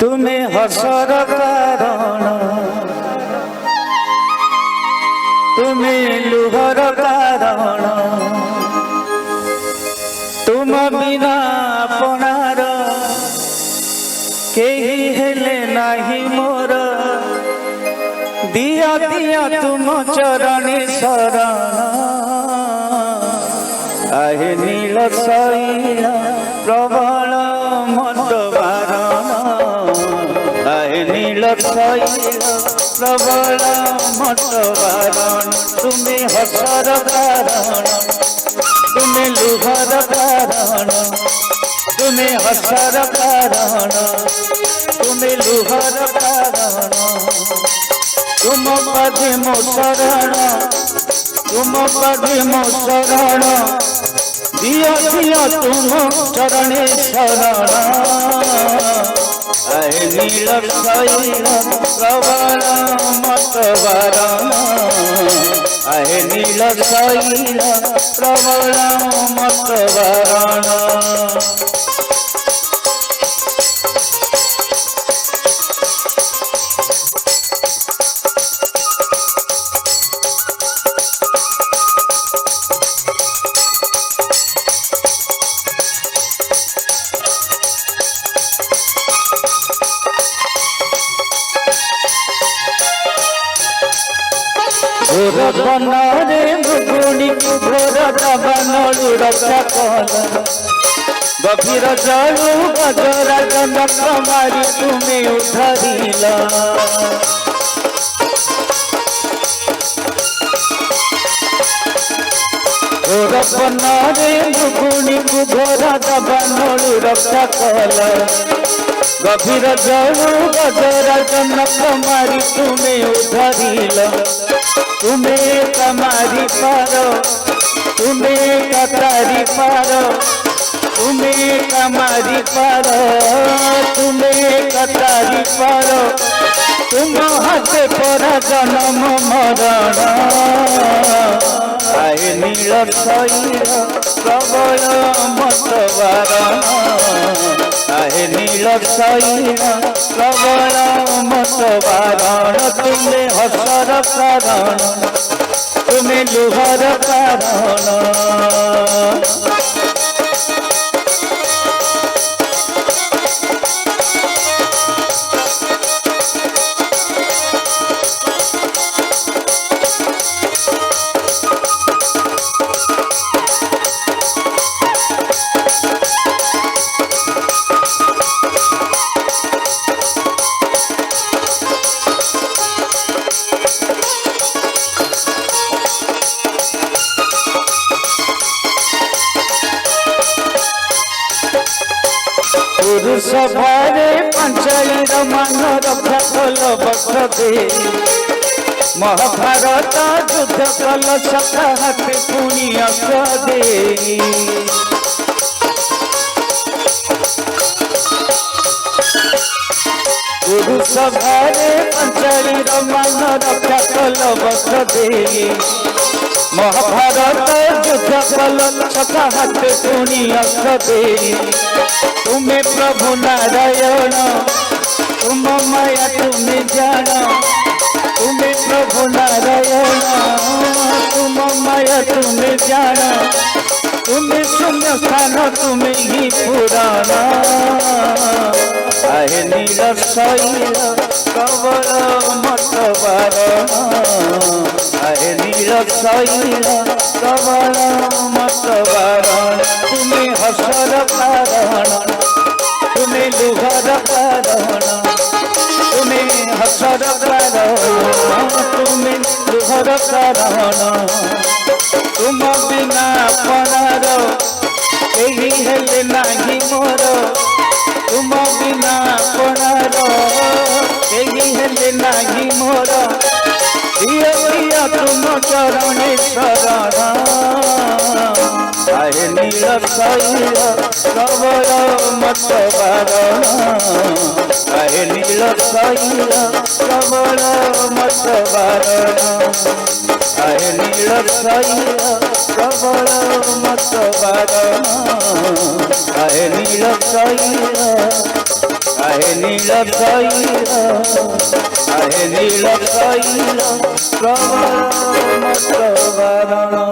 तुमे हसर कारण तुमे लुहर कारण तुम बिना अपनार केही हेले नाही मोर दिया दिया तुम चरणी शरण आहे नील शैल प्रबल मत बारण आहे नील शैल प्रबल मत बारण तुम्हें हसर कारण तुम्हें लुहर कारण तुम्हें हसर कारण तुम्हें लुहर कारण तुम पदे मो शरण तुम पदे मो शरण दिया दिया तुम चरणे शरण आहे नील शैल प्रबल मत बारण आहे नील शैल प्रबल मत बारण घोर बनरे मुगुणी घोर दबनलु रक्षा कल गभीर जलु गजरा जनक मारी तुम्हें उधरिल घोर बनरे मुगुणी घोर दबनलु रक्षा कल गभीर जलु गजरा जनक मारी तुम्हें उधरिल तुम्हें कमारी पारो तुम्हें कतारी पारो तुम्हें कमारी पारो तुम्हें कतारी पारो तुम हाथ पर जन्म मरण आए नील शैल प्रबल मत बारण आहे नील शैल प्रबल मत बारण तुम्हें हसर कारण तुम्हें लुहर कारण पुरुष भारे पंचायत मान रक्षा कल बक्षदे महाभारत युद्ध कल सखा हाथ पुणी दे पुरुष भारे पंचायत मान रक्षा कल बक्षदे महाभारत युद्ध कल सखा हाथ पुणी दे तुम्हें प्रभु नारायण तुम माया तुम्हें जान तुम्हें प्रभु नारायण तुम माया तुम्हें जान तुम्हें शून्य स्थान तुम्हें ही पुराण आहे नील शैल प्रबल मत बारण आहे नील शैल प्रबल मत बारण तुम्हें हसर कारण तुम्हें लुहर कारण तुम्हें हसर कारण तुम्हें लुहर कारण तुम बिना अपनार केही हेले नाही मोर तुम बिना अपनार केही हेले नाही मोर दिया दिया तुम चरणे शरण आहे नील शैल प्रबल मत बारण आहे नील शैल प्रबल मत बारण आहे नील शैल प्रबल मत बारण आहे नील शैल आहे नीलकैल आहे नीलकैल प्रवरण